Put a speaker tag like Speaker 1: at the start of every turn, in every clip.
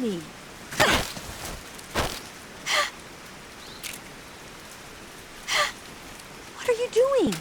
Speaker 1: me. What are you doing?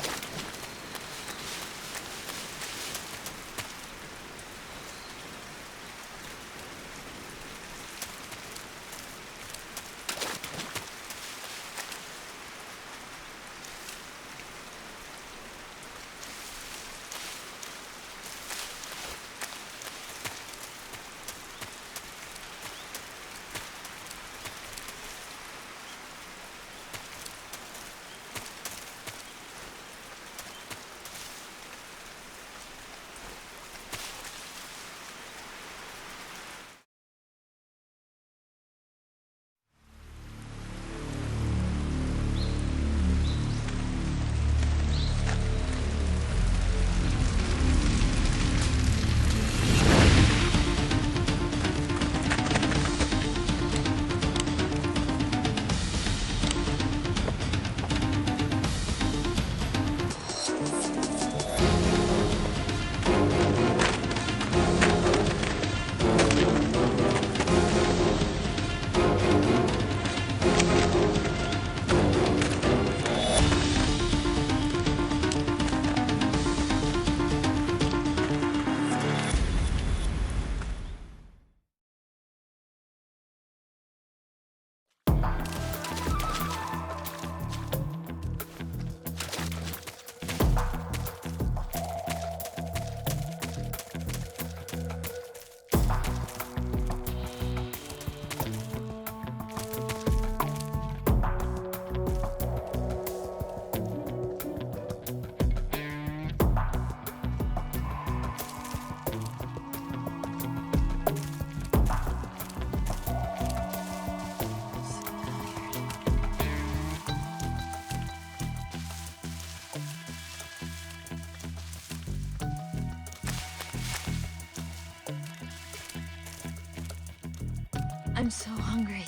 Speaker 1: I'm so hungry.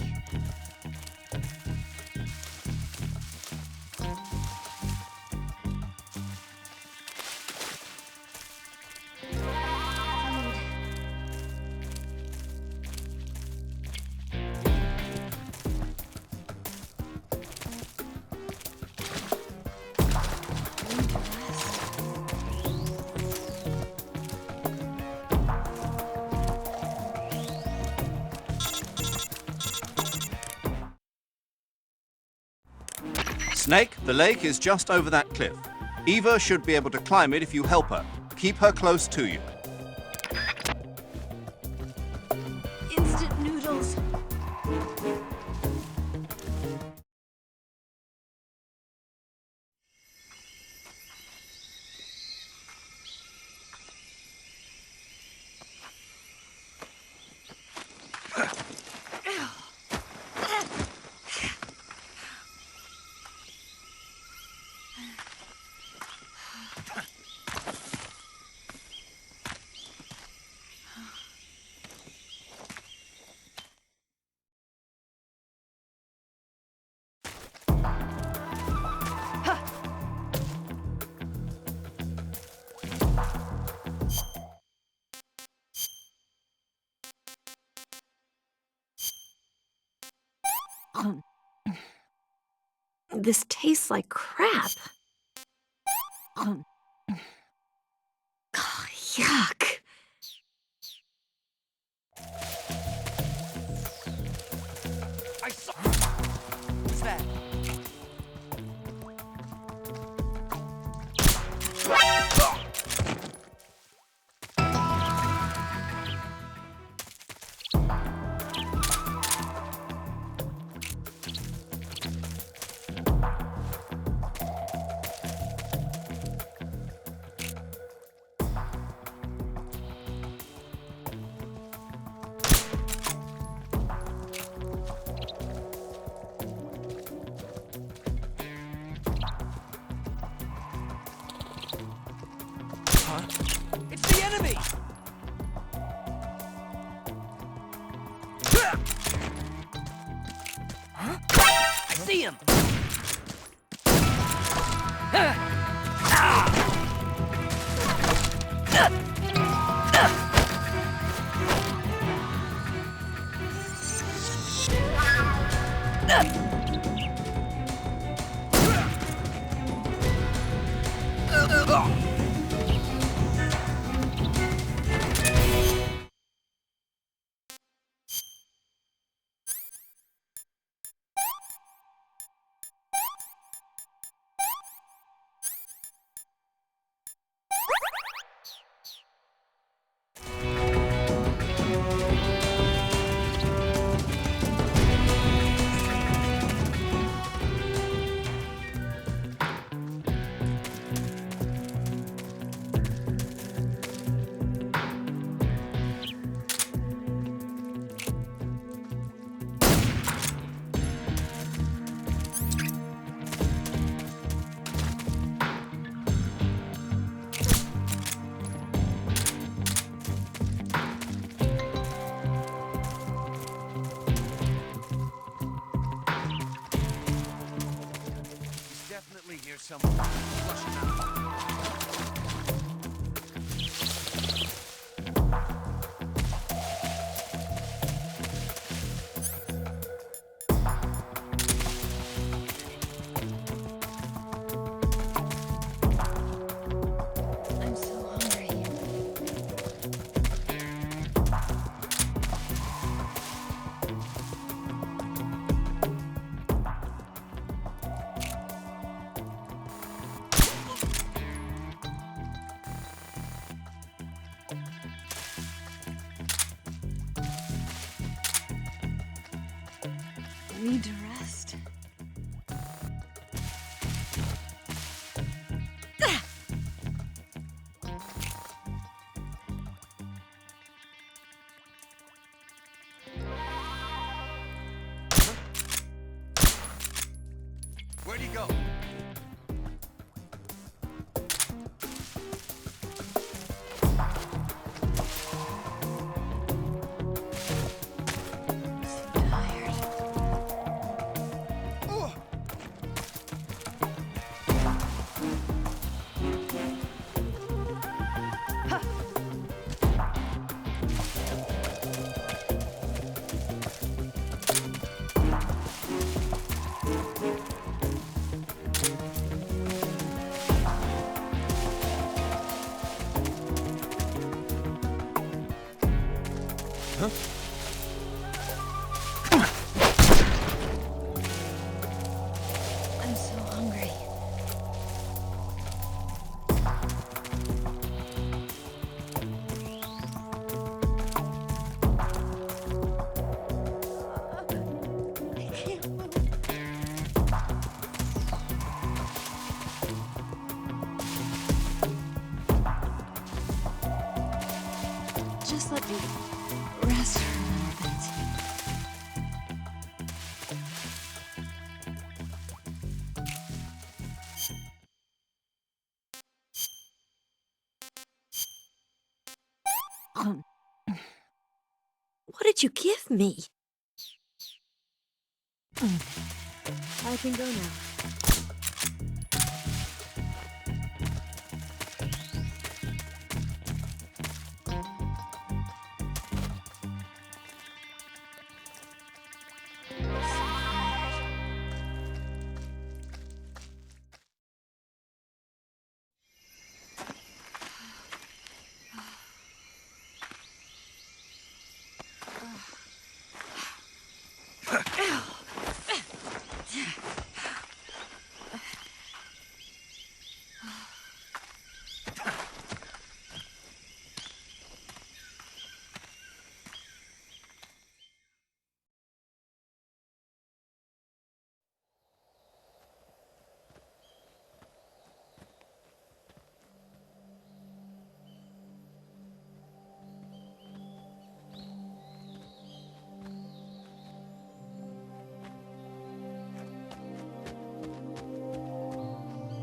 Speaker 2: Snake, the lake is just over that cliff. Eva should be able to climb it if you help her. Keep her close to you.
Speaker 1: Instant noodles. This tastes like crap. Oh, yuck.
Speaker 3: I saw. What's that? It's the enemy! Huh? I see him! someone. Flush him out.
Speaker 1: I'm so hungry. I need to rest.
Speaker 3: Where'd he go?
Speaker 1: Tired. I'm so hungry. I can't move. Just let me rest for a little bit. What did you give me? I can go now.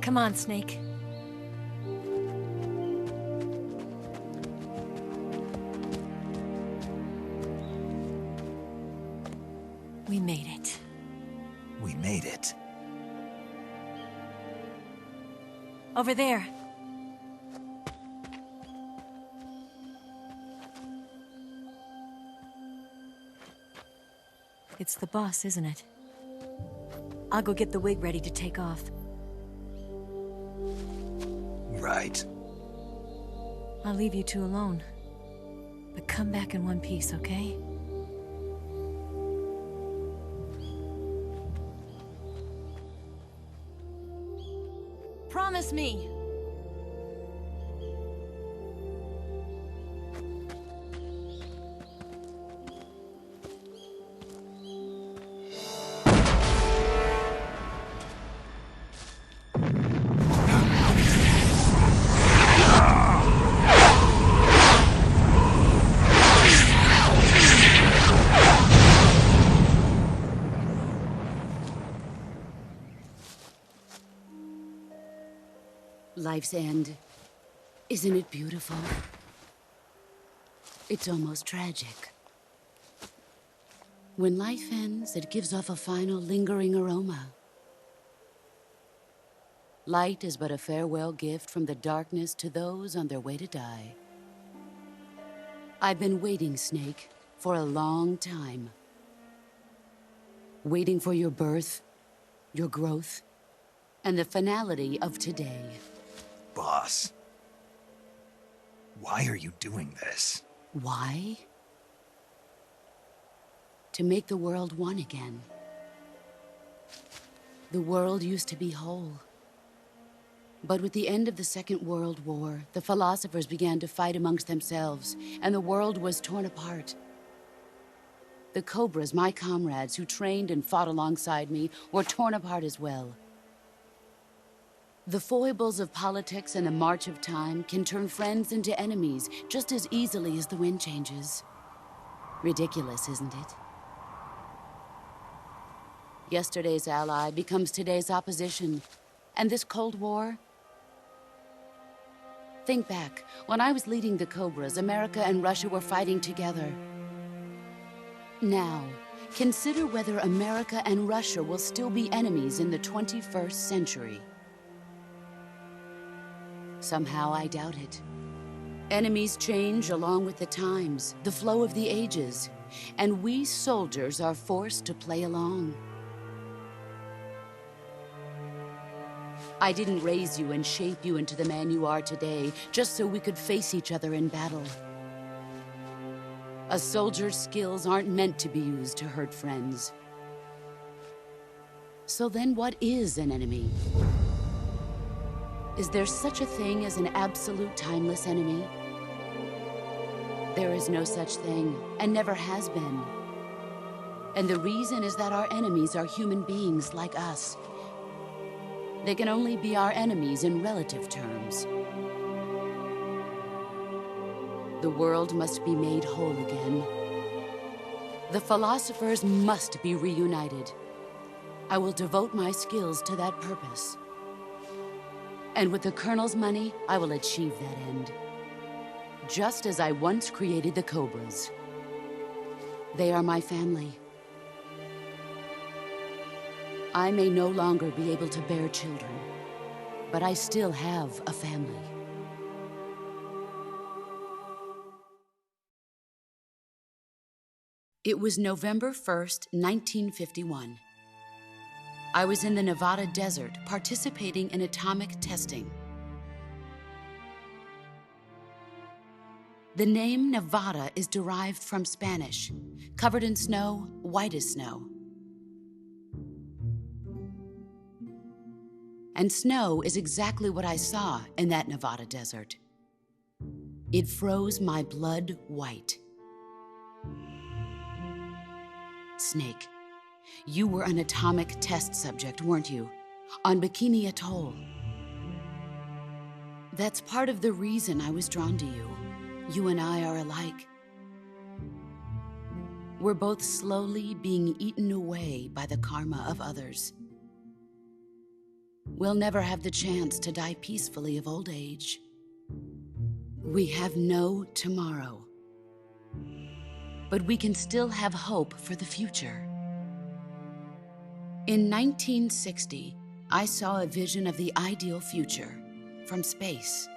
Speaker 1: Come on, Snake. We made it.
Speaker 4: We made it.
Speaker 1: Over there. It's the boss, isn't it? I'll go get the wig ready to take off.
Speaker 4: Right.
Speaker 1: I'll leave you two alone. But come back in one piece, okay? Promise me!
Speaker 5: Life's end. Isn't it beautiful? It's almost tragic. When life ends, it gives off a final lingering aroma. Light is but a farewell gift from the darkness to those on their way to die. I've been waiting, Snake, for a long time. Waiting for your birth, your growth, and the finality of today.
Speaker 4: Boss. Why are you doing this?
Speaker 5: Why? To make the world one again. The world used to be whole. But with the end of the Second World War, the philosophers began to fight amongst themselves, and the world was torn apart. The Cobras, my comrades who trained and fought alongside me, were torn apart as well. The foibles of politics and the march of time can turn friends into enemies just as easily as the wind changes. Ridiculous, isn't it? Yesterday's ally becomes today's opposition. And this Cold War? Think back. When I was leading the Cobras, America and Russia were fighting together. Now, consider whether America and Russia will still be enemies in the 21st century. Somehow I doubt it. Enemies change along with the times, the flow of the ages, and we soldiers are forced to play along. I didn't raise you and shape you into the man you are today just so we could face each other in battle. A soldier's skills aren't meant to be used to hurt friends. So then what is an enemy? Is there such a thing as an absolute timeless enemy? There is no such thing, and never has been. And the reason is that our enemies are human beings like us. They can only be our enemies in relative terms. The world must be made whole again. The philosophers must be reunited. I will devote my skills to that purpose. And with the Colonel's money, I will achieve that end. Just as I once created the Cobras. They are my family. I may no longer be able to bear children, but I still have a family. It was November 1st, 1951. I was in the Nevada desert participating in atomic testing. The name Nevada is derived from Spanish, covered in snow, white as snow. And snow is exactly what I saw in that Nevada desert. It froze my blood white. Snake, you were an atomic test subject, weren't you? On Bikini Atoll. That's part of the reason I was drawn to you. You and I are alike. We're both slowly being eaten away by the karma of others. We'll never have the chance to die peacefully of old age. We have no tomorrow. But we can still have hope for the future. In 1960, I saw a vision of the ideal future from space.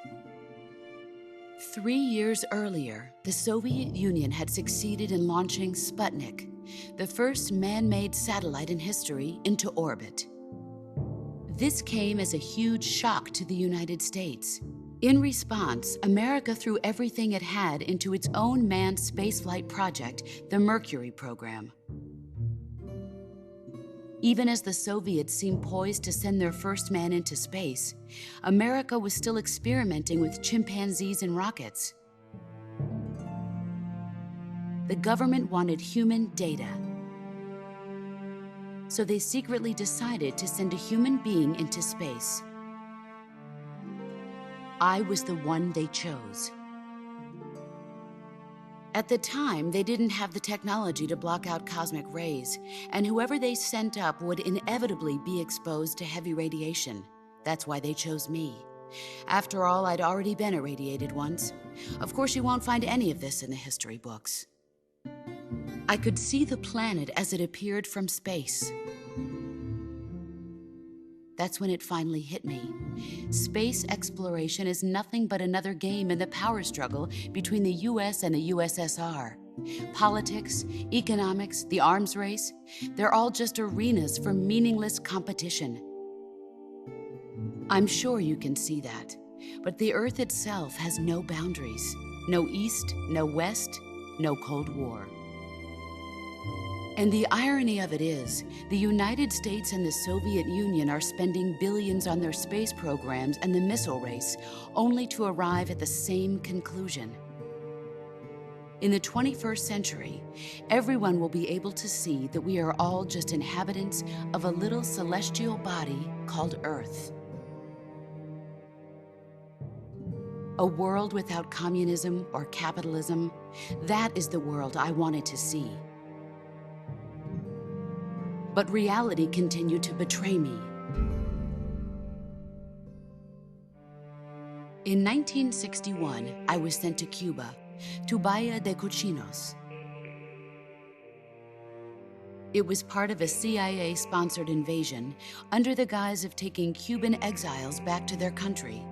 Speaker 5: 3 years earlier, the Soviet Union had succeeded in launching Sputnik, the first man-made satellite in history, into orbit. This came as a huge shock to the United States. In response, America threw everything it had into its own manned spaceflight project, the Mercury program. Even as the Soviets seemed poised to send their first man into space, America was still experimenting with chimpanzees and rockets. The government wanted human data. So they secretly decided to send a human being into space. I was the one they chose. At the time, they didn't have the technology to block out cosmic rays, and whoever they sent up would inevitably be exposed to heavy radiation. That's why they chose me. After all, I'd already been irradiated once. Of course, you won't find any of this in the history books. I could see the planet as it appeared from space. That's when it finally hit me. Space exploration is nothing but another game in the power struggle between the US and the USSR. Politics, economics, the arms race, they're all just arenas for meaningless competition. I'm sure you can see that, but the Earth itself has no boundaries. No East, no West, no Cold War. And the irony of it is, the United States and the Soviet Union are spending billions on their space programs and the missile race, only to arrive at the same conclusion. In the 21st century, everyone will be able to see that we are all just inhabitants of a little celestial body called Earth. A world without communism or capitalism, that is the world I wanted to see. But reality continued to betray me. In 1961, I was sent to Cuba, to Bahia de Cochinos. It was part of a CIA-sponsored invasion under the guise of taking Cuban exiles back to their country.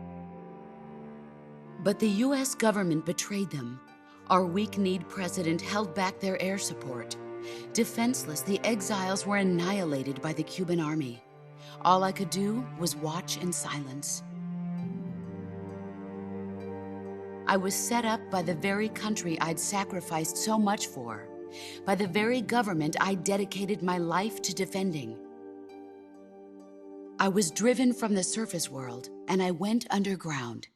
Speaker 5: But the US government betrayed them. Our weak-kneed president held back their air support. Defenseless, the exiles were annihilated by the Cuban army. All I could do was watch in silence. I was set up by the very country I'd sacrificed so much for, by the very government I dedicated my life to defending. I was driven from the surface world, and I went underground.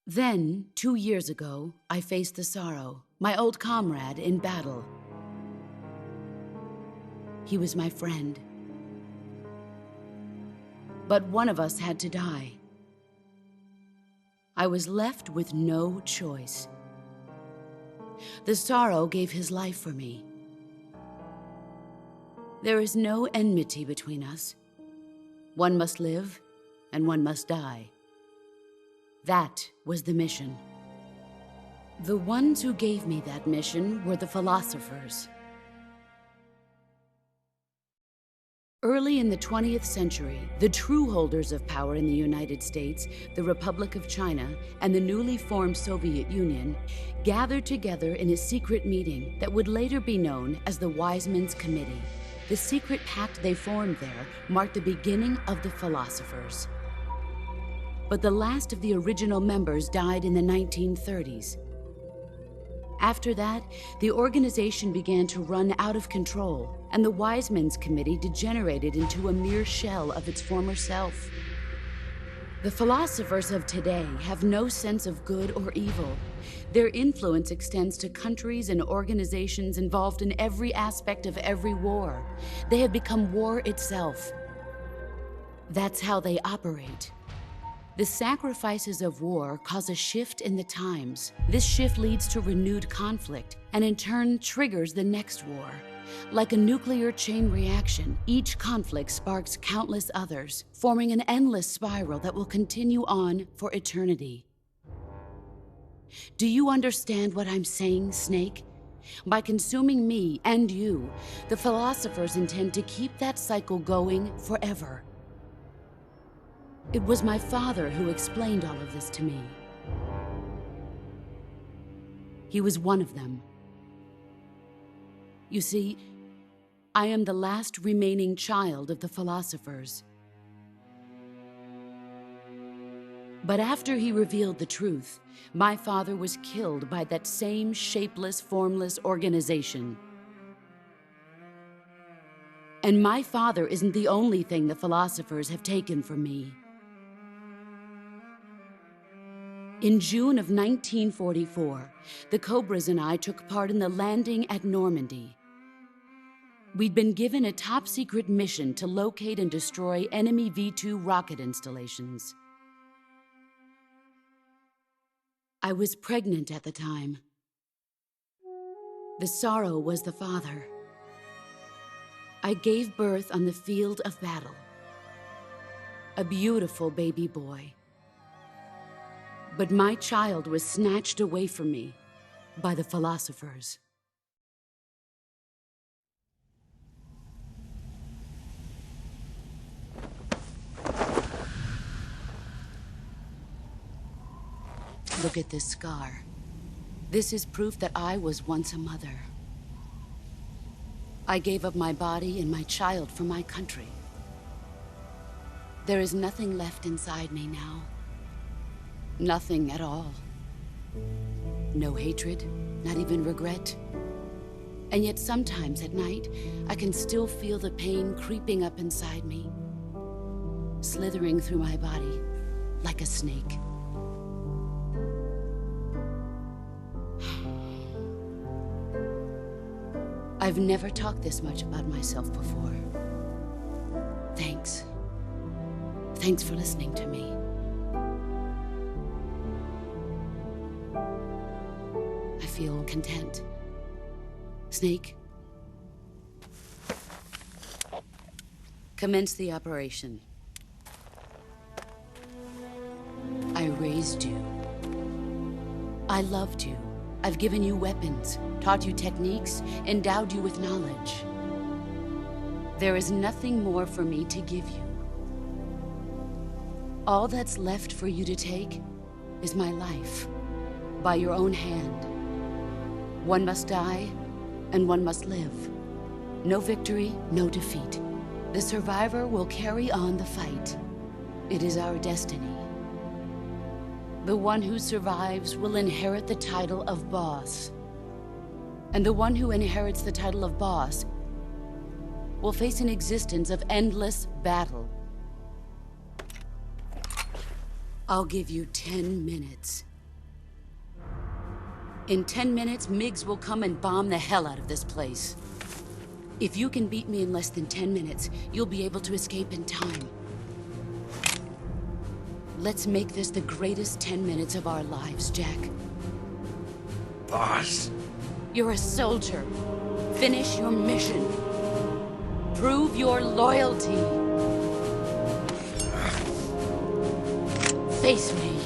Speaker 5: Then, 2 years ago, I faced the Sorrow, my old comrade in battle. He was my friend. But one of us had to die. I was left with no choice. The Sorrow gave his life for me. There is no enmity between us. One must live, and one must die. That was the mission. The ones who gave me that mission were the philosophers. Early in the 20th century, the true holders of power in the United States, the Republic of China, and the newly formed Soviet Union gathered together in a secret meeting that would later be known as the Wiseman's Committee. The secret pact they formed there marked the beginning of the philosophers. But the last of the original members died in the 1930s. After that, the organization began to run out of control, and the Wiseman's Committee degenerated into a mere shell of its former self. The philosophers of today have no sense of good or evil. Their influence extends to countries and organizations involved in every aspect of every war. They have become war itself. That's how they operate. The sacrifices of war cause a shift in the times. This shift leads to renewed conflict, and in turn triggers the next war. Like a nuclear chain reaction, each conflict sparks countless others, forming an endless spiral that will continue on for eternity. Do you understand what I'm saying, Snake? By consuming me and you, the philosophers intend to keep that cycle going forever. It was my father who explained all of this to me. He was one of them. You see, I am the last remaining child of the philosophers. But after he revealed the truth, my father was killed by that same shapeless, formless organization. And my father isn't the only thing the philosophers have taken from me. In June of 1944, the Cobras and I took part in the landing at Normandy. We'd been given a top-secret mission to locate and destroy enemy V-2 rocket installations. I was pregnant at the time. The Sorrow was the father. I gave birth on the field of battle. A beautiful baby boy. But my child was snatched away from me by the philosophers. Look at this scar. This is proof that I was once a mother. I gave up my body and my child for my country. There is nothing left inside me now. Nothing at all. No hatred, not even regret. And yet sometimes at night, I can still feel the pain creeping up inside me, slithering through my body like a snake. I've never talked this much about myself before. Thanks. Thanks for listening to me. I feel content. Snake, commence the operation. I raised you. I loved you. I've given you weapons, taught you techniques, endowed you with knowledge. There is nothing more for me to give you. All that's left for you to take is my life, by your own hand. One must die, and one must live. No victory, no defeat. The survivor will carry on the fight. It is our destiny. The one who survives will inherit the title of boss. And the one who inherits the title of boss will face an existence of endless battle. I'll give you 10 minutes. In 10 minutes, MiGs will come and bomb the hell out of this place. If you can beat me in less than 10 minutes, you'll be able to escape in time. Let's make this the greatest 10 minutes of our lives, Jack.
Speaker 4: Boss.
Speaker 5: You're a soldier. Finish your mission. Prove your loyalty. Face me.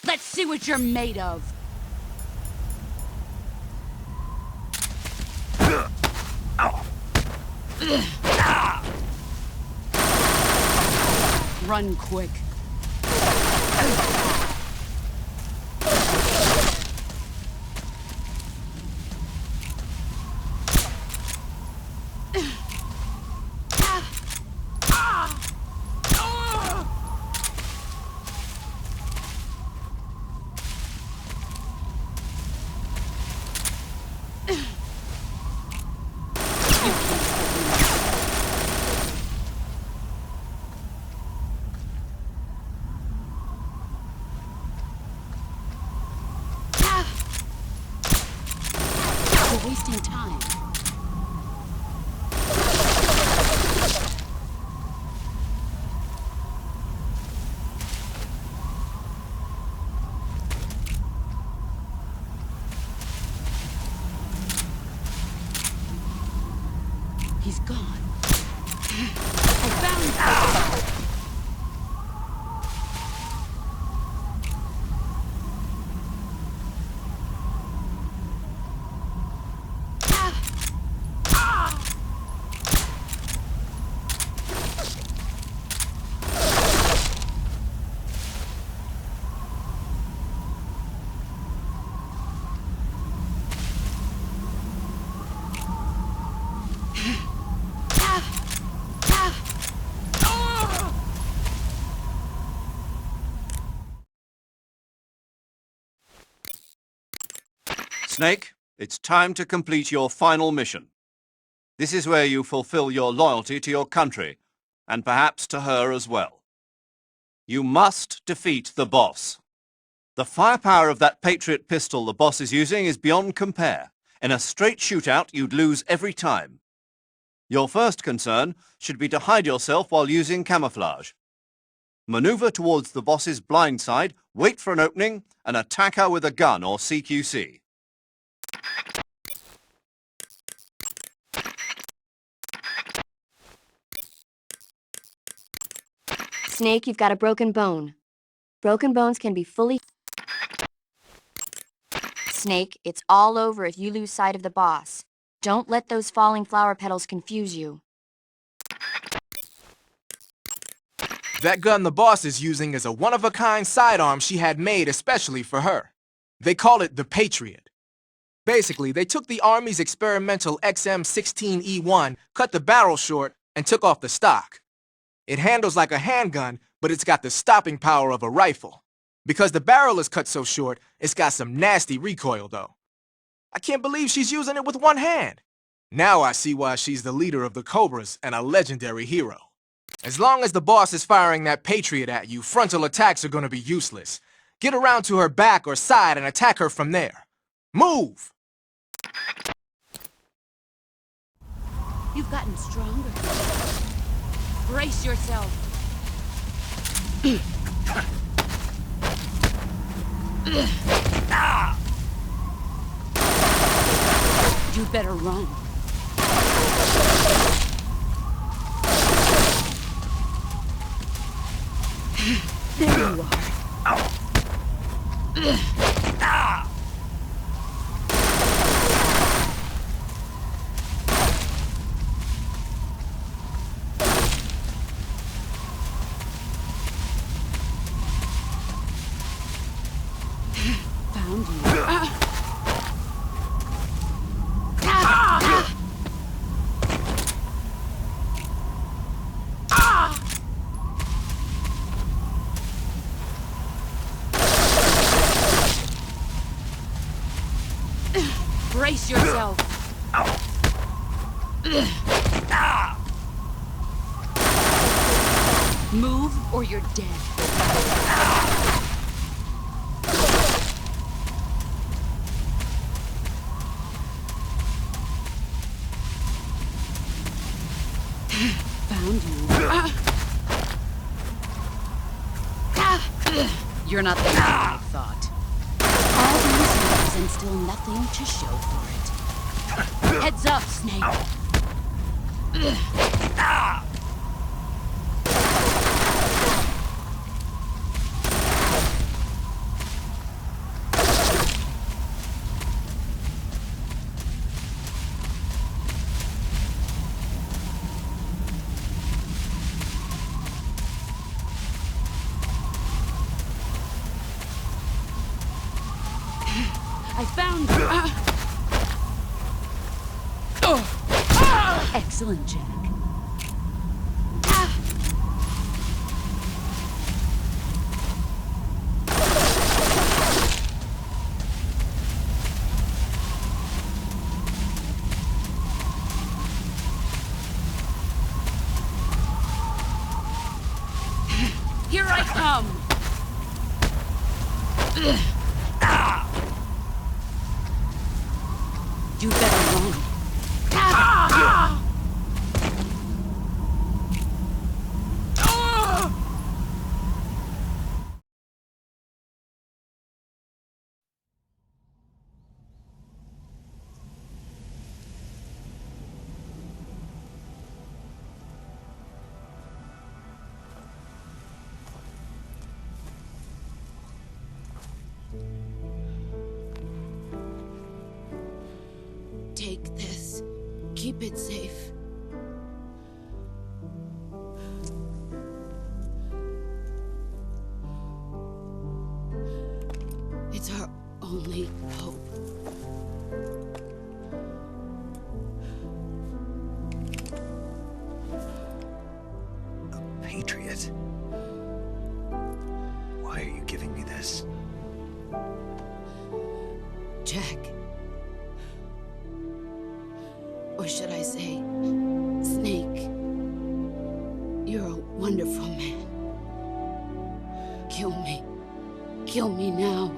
Speaker 5: Let's see what you're made of. Run quick. We're wasting time. He's gone. I found him!
Speaker 2: Snake, it's time to complete your final mission. This is where you fulfill your loyalty to your country, and perhaps to her as well. You must defeat the boss. The firepower of that Patriot pistol the boss is using is beyond compare. In a straight shootout, you'd lose every time. Your first concern should be to hide yourself while using camouflage. Maneuver towards the boss's blind side, wait for an opening, and attack her with a gun or CQC.
Speaker 6: Snake, you've got a broken bone. Broken bones can be fully... Snake, it's all over if you lose sight of the boss. Don't let those falling flower petals confuse you.
Speaker 7: That gun the boss is using is a one-of-a-kind sidearm she had made especially for her. They call it the Patriot. Basically, they took the Army's experimental XM16E1, cut the barrel short, and took off the stock. It handles like a handgun, but it's got the stopping power of a rifle. Because the barrel is cut so short, it's got some nasty recoil, though. I can't believe she's using it with one hand. Now I see why she's the leader of the Cobras and a legendary hero. As long as the boss is firing that Patriot at you, frontal attacks are gonna be useless. Get around to her back or side and attack her from there. Move!
Speaker 5: You've gotten stronger. Brace yourself. You better run. There you are. Found you. Brace yourself. Move or you're dead. Found you. You're not the man I thought. All these years and still nothing to show for it. Heads up, Snake. I found you. Excellent, Jack. Here I come. You better run. Take this. Keep it safe. It's our only hope.
Speaker 4: A Patriot? Why are you giving me this?
Speaker 5: Jack. Or should I say, Snake? You're a wonderful man. Kill me. Kill me now.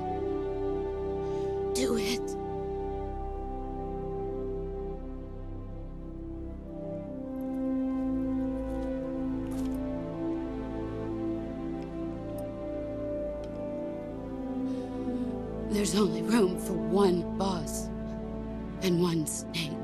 Speaker 5: Do it. There's only room for one boss and one Snake.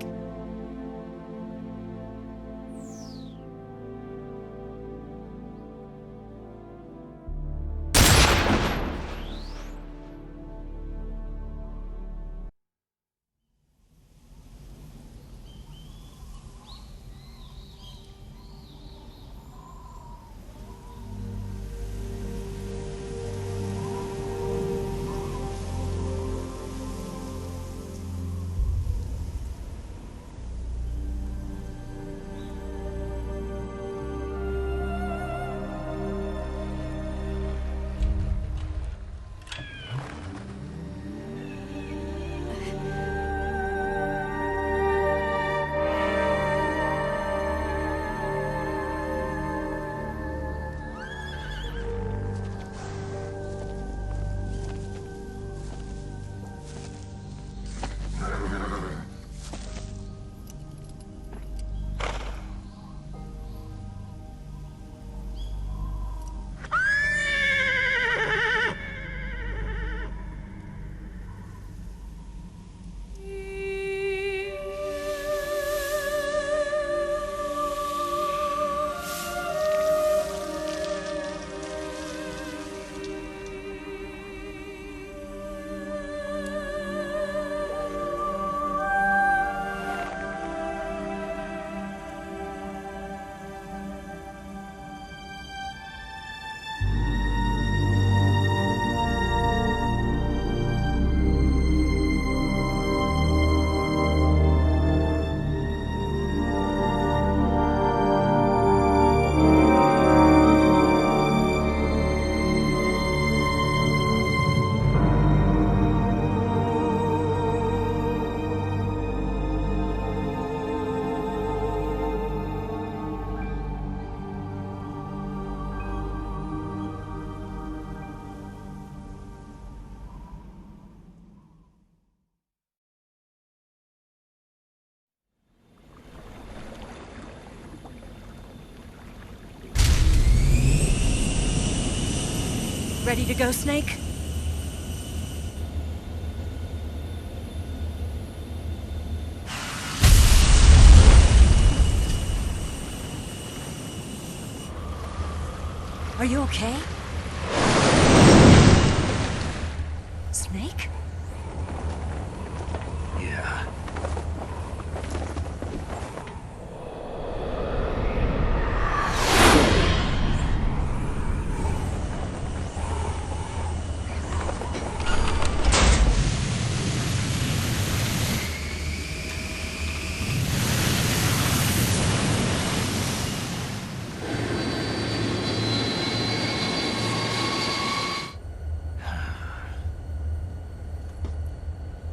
Speaker 1: Ready to go, Snake? Are you okay? Snake?
Speaker 4: Yeah.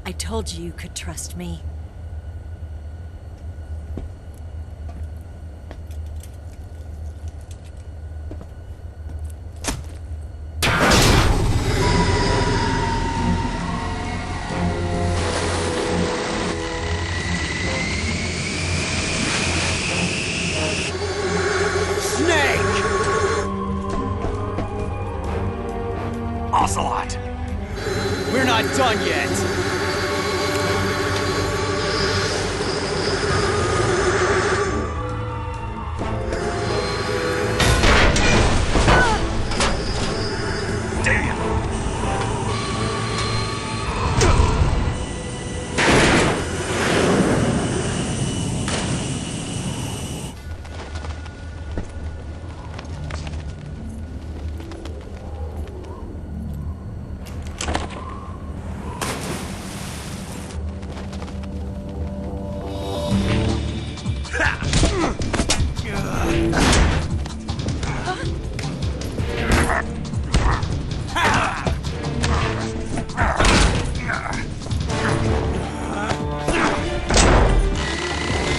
Speaker 1: I told you you could trust me.
Speaker 3: Snake!
Speaker 4: Ocelot!
Speaker 3: We're not done yet!
Speaker 4: Damn!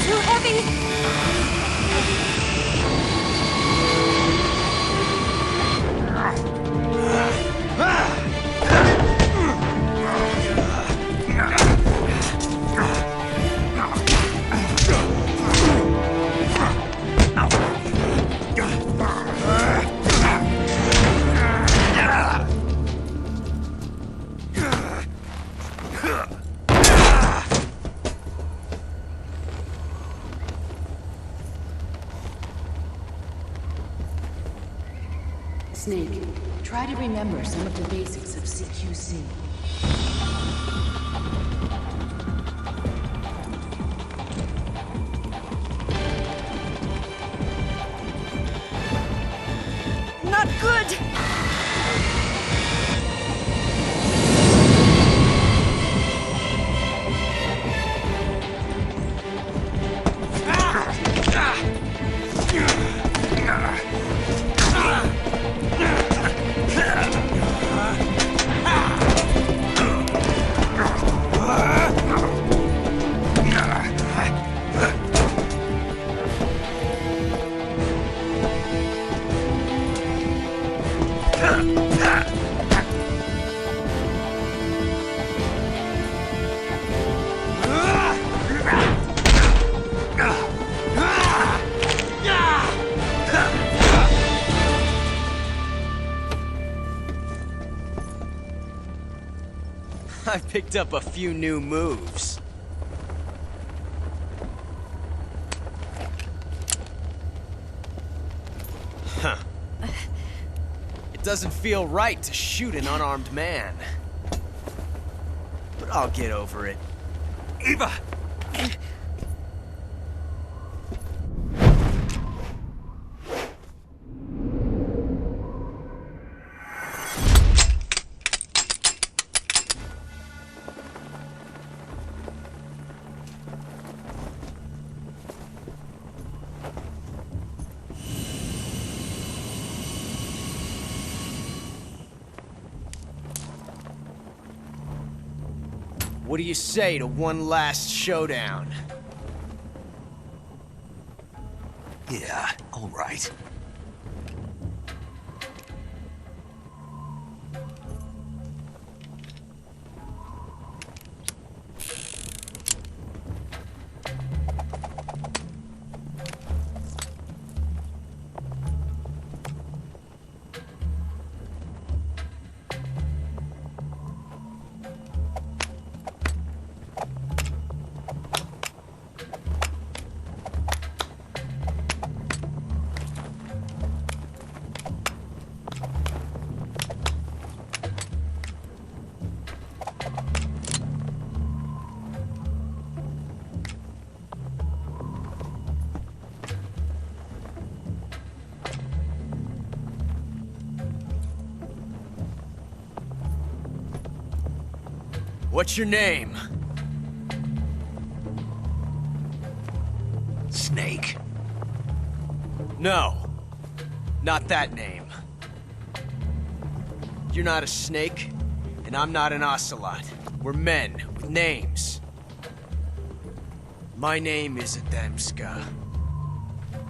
Speaker 1: Too heavy!
Speaker 5: Snake, try to remember some of the basics of CQC.
Speaker 1: Not good!
Speaker 3: I picked up a few new moves. Huh. It doesn't feel right to shoot an unarmed man. But I'll get over it.
Speaker 4: Eva!
Speaker 3: What do you say to one last showdown?
Speaker 4: Yeah, all right.
Speaker 3: What's your name?
Speaker 4: Snake.
Speaker 3: No. Not that name. You're not a snake, and I'm not an ocelot. We're men with names. My name is Adamska.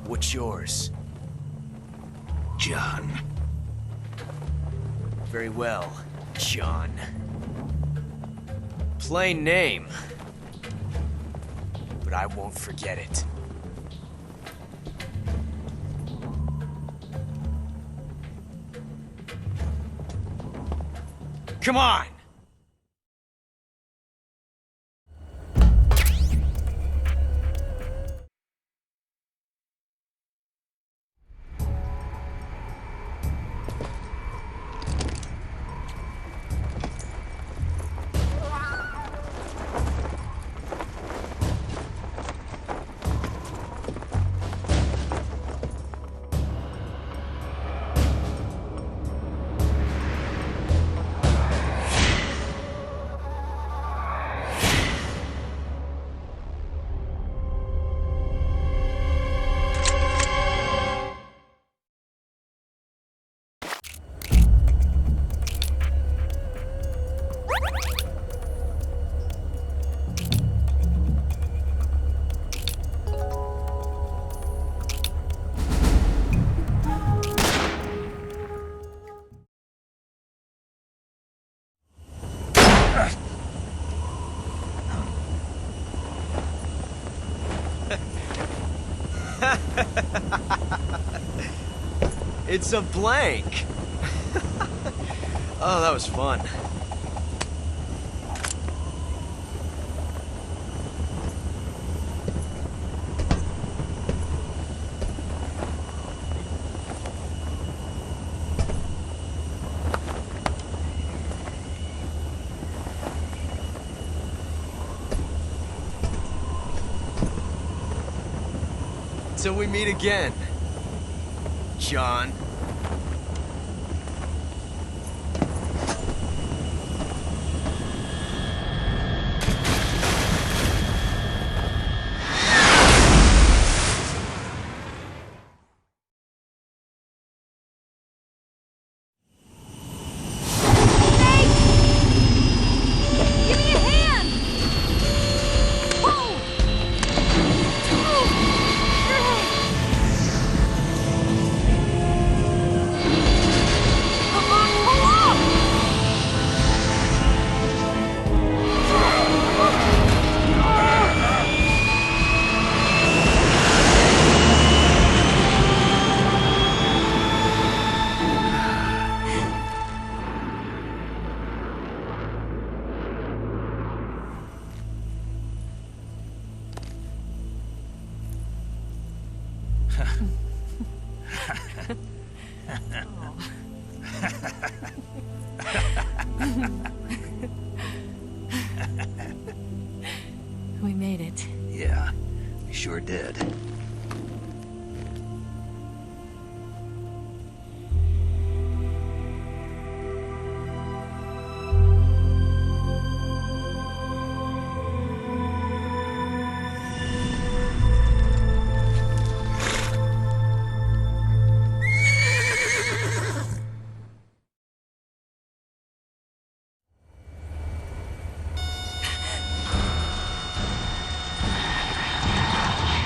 Speaker 3: What's yours?
Speaker 4: John.
Speaker 3: Very well, John. Plain name. But I won't forget it. Come on! It's a blank. Oh, that was fun. Till we meet again, John.
Speaker 1: Give me a hand! Whoa! We made it.
Speaker 4: Yeah, we sure did.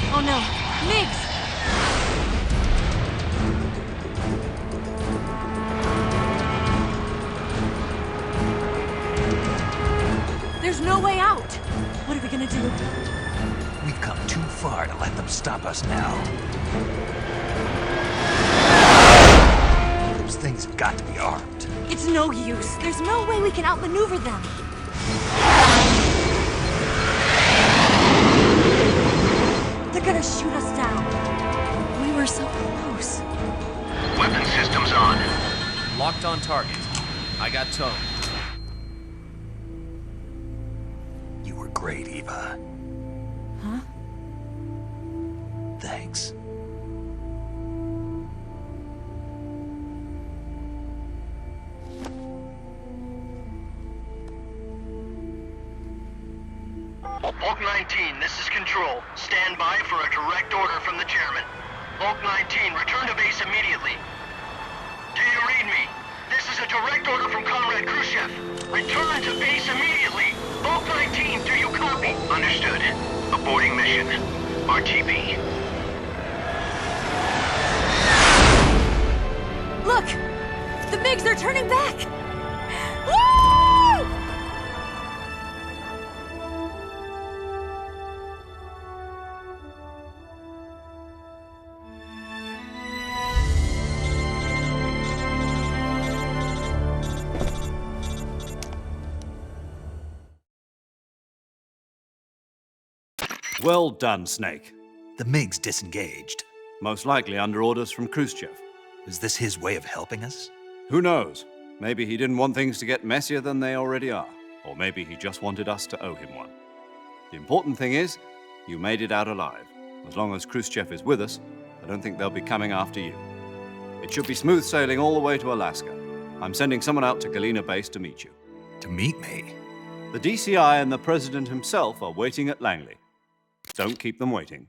Speaker 1: Oh no, Migs! There's no way out! What are we gonna do?
Speaker 4: We've come too far to let them stop us now. Those things have got to be armed.
Speaker 1: It's no use. There's no way we can outmaneuver them. They're gonna shoot us down. We were so close.
Speaker 8: Weapon systems on.
Speaker 3: Locked on target. I got towed.
Speaker 4: You were great, Eva.
Speaker 1: Huh?
Speaker 4: Thanks.
Speaker 8: Bulk 19, this is Control. Stand by for a direct order from the chairman. Bulk 19, return to base immediately. Do you read me? This is a direct order from Comrade Khrushchev. Return to base immediately. Bulk 19, do you copy? Understood. Aborting mission. RTB.
Speaker 1: Look! The MiGs are turning back! Woo!
Speaker 2: Well done, Snake.
Speaker 4: The MiGs disengaged.
Speaker 2: Most likely under orders from Khrushchev.
Speaker 4: Is this his way of helping us?
Speaker 2: Who knows? Maybe he didn't want things to get messier than they already are. Or maybe he just wanted us to owe him one. The important thing is, you made it out alive. As long as Khrushchev is with us, I don't think they'll be coming after you. It should be smooth sailing all the way to Alaska. I'm sending someone out to Galena Base to meet you.
Speaker 4: To meet me?
Speaker 2: The DCI and the President himself are waiting at Langley. Don't keep them waiting.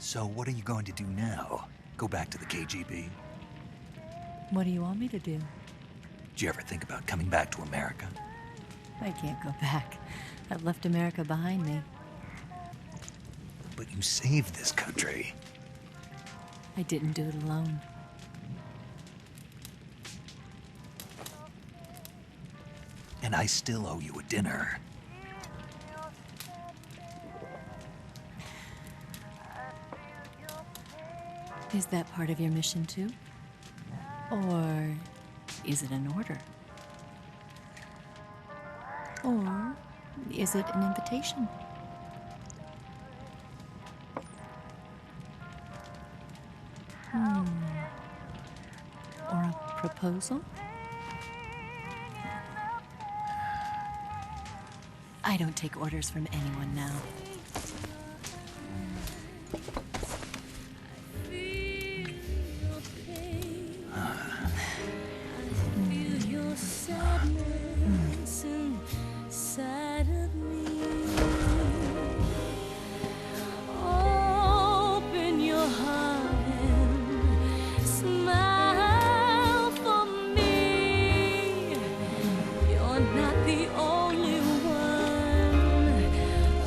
Speaker 4: So what are you going to do now? Go back to the KGB?
Speaker 1: What do you want me to do?
Speaker 4: Did you ever think about coming back to America?
Speaker 1: I can't go back. I've left America behind me.
Speaker 4: But you saved this country.
Speaker 1: I didn't do it alone.
Speaker 4: And I still owe you a dinner.
Speaker 1: Is that part of your mission too? Or is it an order? Or is it an invitation? Or a proposal? I don't take orders from anyone now.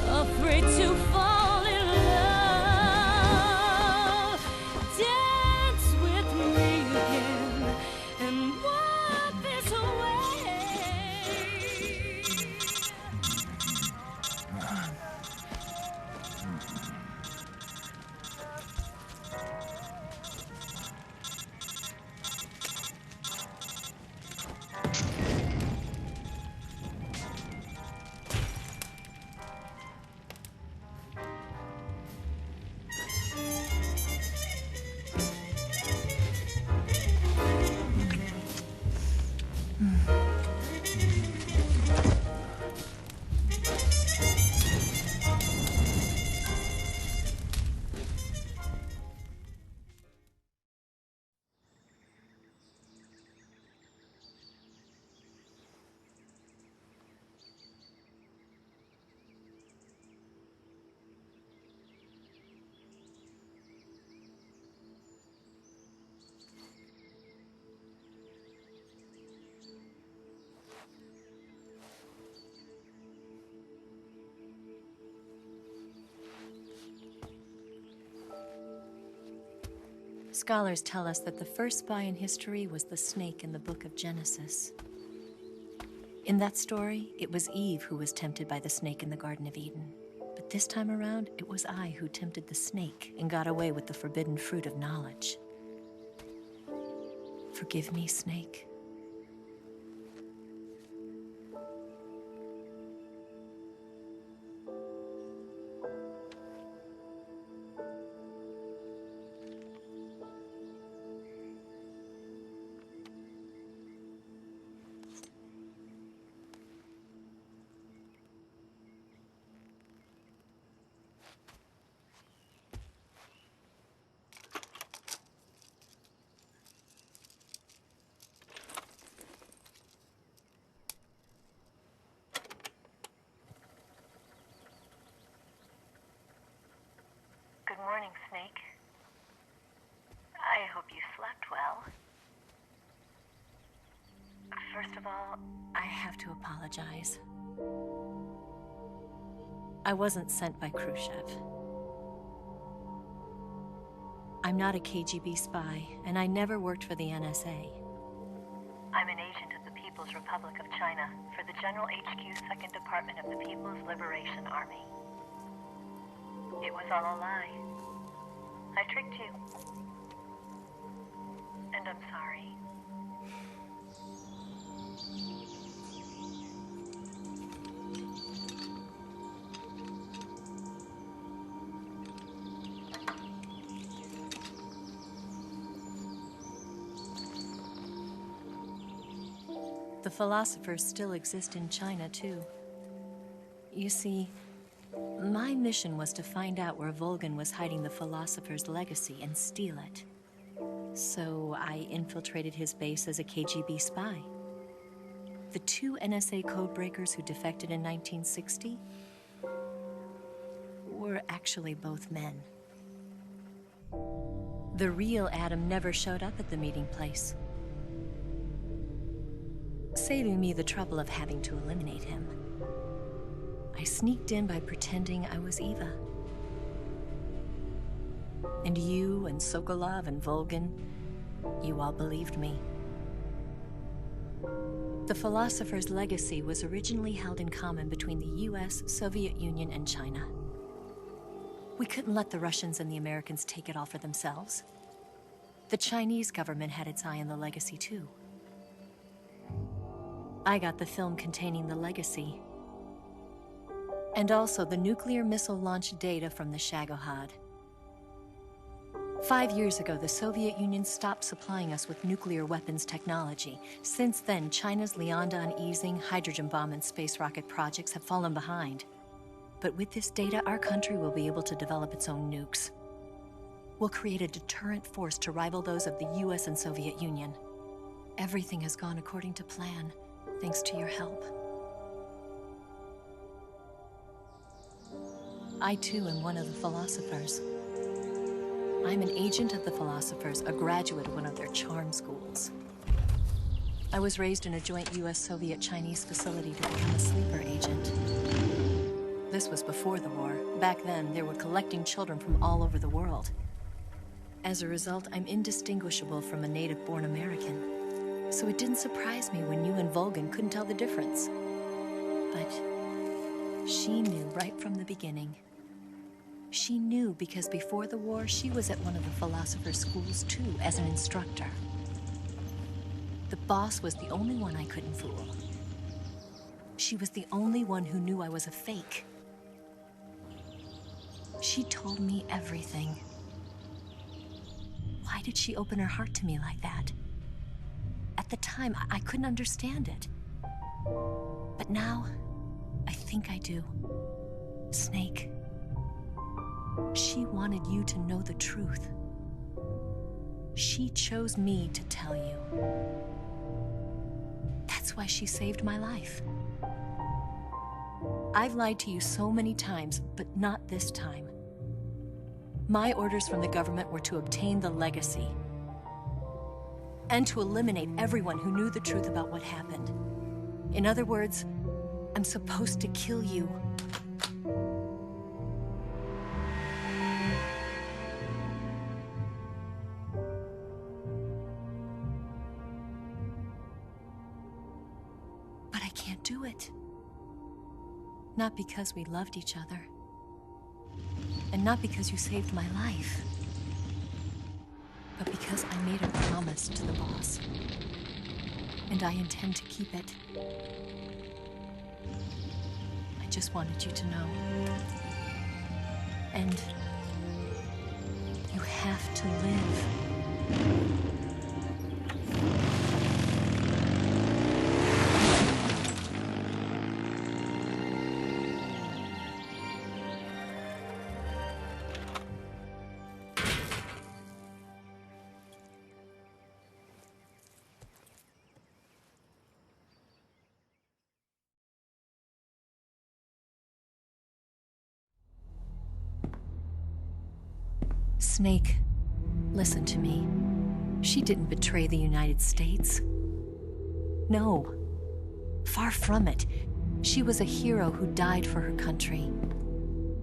Speaker 9: Afraid
Speaker 1: Scholars tell us that the first spy in history was the snake in the book of Genesis. In that story, it was Eve who was tempted by the snake in the Garden of Eden. But this time around, it was I who tempted the snake and got away with the forbidden fruit of knowledge. Forgive me, Snake. Good morning, Snake. I hope you slept well. First of all, I have to apologize. I wasn't sent by Khrushchev. I'm not a KGB spy, and I never worked for the NSA. I'm an agent of the People's Republic of China for the General HQ 2nd Department of the People's Liberation Army. It was all a lie. I tricked you. And I'm sorry. The philosophers still exist in China, too. You see, my mission was to find out where Volgin was hiding the philosopher's legacy and steal it. So I infiltrated his base as a KGB spy. The 2 NSA codebreakers who defected in 1960 were actually both men. The real Adam never showed up at the meeting place, saving me the trouble of having to eliminate him. I sneaked in by pretending I was Eva. And you and Sokolov and Volgin, you all believed me. The philosopher's legacy was originally held in common between the US, Soviet Union, and China. We couldn't let the Russians and the Americans take it all for themselves. The Chinese government had its eye on the legacy too. I got the film containing the legacy, and also the nuclear missile launch data from the Shagohod. 5 years ago, the Soviet Union stopped supplying us with nuclear weapons technology. Since then, China's Liaodong easing, hydrogen bomb, and space rocket projects have fallen behind. But with this data, our country will be able to develop its own nukes. We'll create a deterrent force to rival those of the US and Soviet Union. Everything has gone according to plan, thanks to your help. I too am one of the philosophers. I'm an agent of the philosophers, a graduate of one of their charm schools. I was raised in a joint US-Soviet-Chinese facility to become a sleeper agent. This was before the war. Back then, they were collecting children from all over the world. As a result, I'm indistinguishable from a native-born American. So it didn't surprise me when you and Volgin couldn't tell the difference. But she knew right from the beginning. She knew because before the war, she was at one of the philosopher's schools too, as an instructor. The boss was the only one I couldn't fool. She was the only one who knew I was a fake. She told me everything. Why did she open her heart to me like that? At the time, I couldn't understand it. But now, I think I do. Snake. She wanted you to know the truth. She chose me to tell you. That's why she saved my life. I've lied to you so many times, but not this time. My orders from the government were to obtain the legacy and to eliminate everyone who knew the truth about what happened. In other words, I'm supposed to kill you. do it. Not because we loved each other. And not because you saved my life. But because I made a promise to the boss. And I intend to keep it. I just wanted you to know. And you have to live. Snake, listen to me. She didn't betray the United States. No. Far from it. She was a hero who died for her country.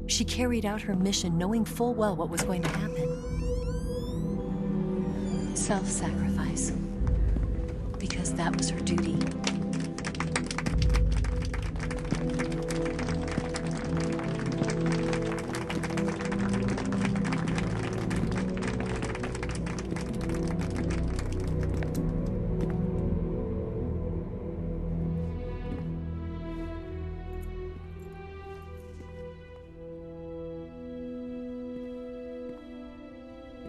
Speaker 1: She carried out her mission knowing full well what was going to happen. Self-sacrifice. Because that was her duty.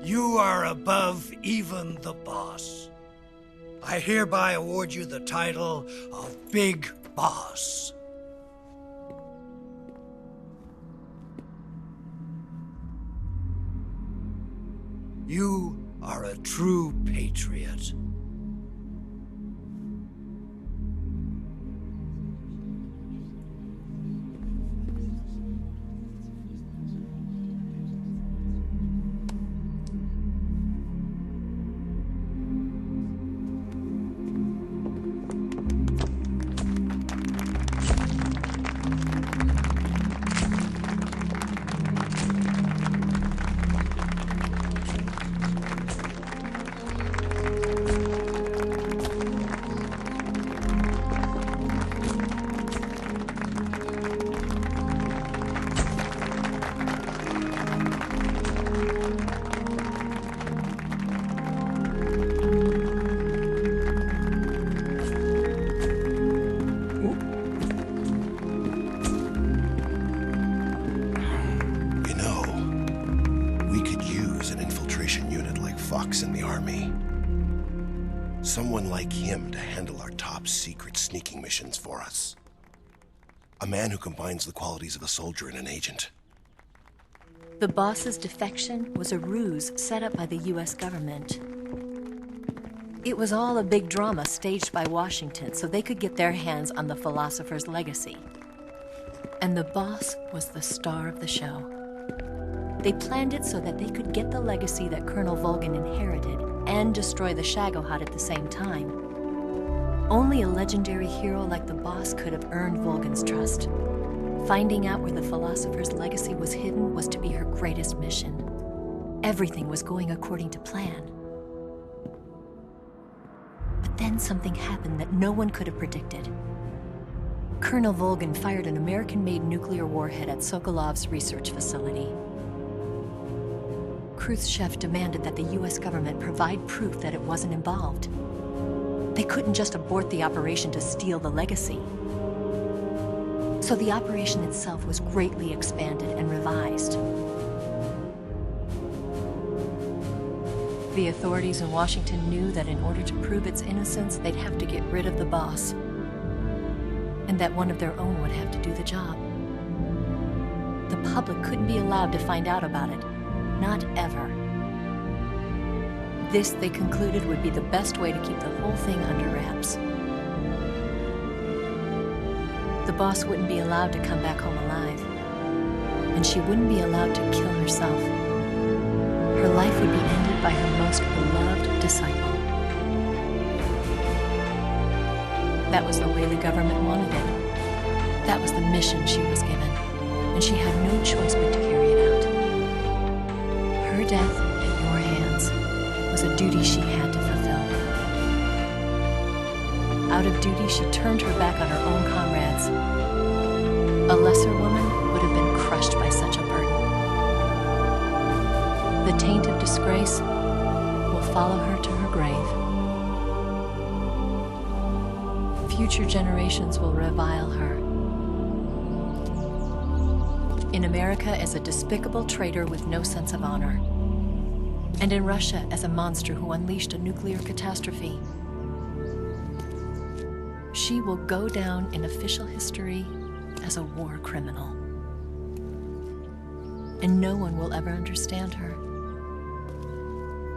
Speaker 9: You are above even the boss. I hereby award you the title of Big Boss. You are a true patriot.
Speaker 10: Fox in the Army. Someone like him to handle our top secret sneaking missions for us. A man who combines the qualities of a soldier and an agent.
Speaker 1: The boss's defection was a ruse set up by the US government. It was all a big drama staged by Washington so they could get their hands on the philosopher's legacy. And the boss was the star of the show. They planned it so that they could get the legacy that Colonel Volgin inherited and destroy the Shagohod at the same time. Only a legendary hero like the boss could have earned Volgin's trust. Finding out where the philosopher's legacy was hidden was to be her greatest mission. Everything was going according to plan. But then something happened that no one could have predicted. Colonel Volgin fired an American-made nuclear warhead at Sokolov's research facility. Khrushchev demanded that the US government provide proof that it wasn't involved. They couldn't just abort the operation to steal the legacy. So the operation itself was greatly expanded and revised. The authorities in Washington knew that in order to prove its innocence, they'd have to get rid of the boss. And that one of their own would have to do the job. The public couldn't be allowed to find out about it. Not ever. This, they concluded, would be the best way to keep the whole thing under wraps. The boss wouldn't be allowed to come back home alive. And she wouldn't be allowed to kill herself. Her life would be ended by her most beloved disciple. That was the way the government wanted it. That was the mission she was given. And she had no choice but to carry it out. Her death at your hands was a duty she had to fulfill. Out of duty, she turned her back on her own comrades. A lesser woman would have been crushed by such a burden. The taint of disgrace will follow her to her grave. Future generations will revile her. In America as a despicable traitor with no sense of honor. And in Russia as a monster who unleashed a nuclear catastrophe. She will go down in official history as a war criminal. And no one will ever understand her.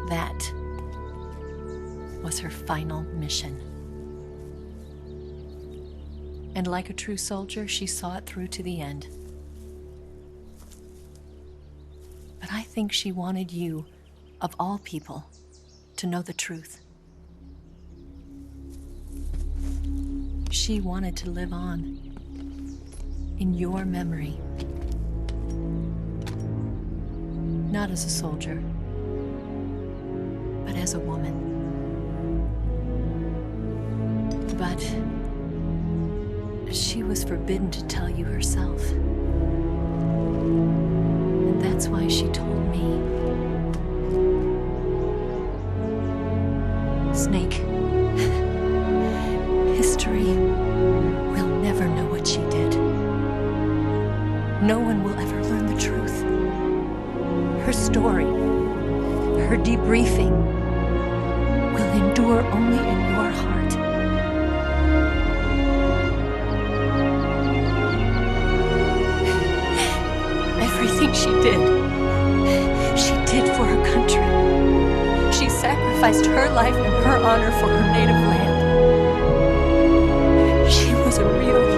Speaker 1: That was her final mission. And like a true soldier, she saw it through to the end. But I think she wanted you, of all people, to know the truth. She wanted to live on in your memory. Not as a soldier, but as a woman. But she was forbidden to tell you herself. And that's why she told me. Snake, history will never know what she did. No one will ever learn the truth. Her story, her debriefing, will endure only in your heart. Everything she did for her country. She sacrificed her life and her honor for her native land. She was a real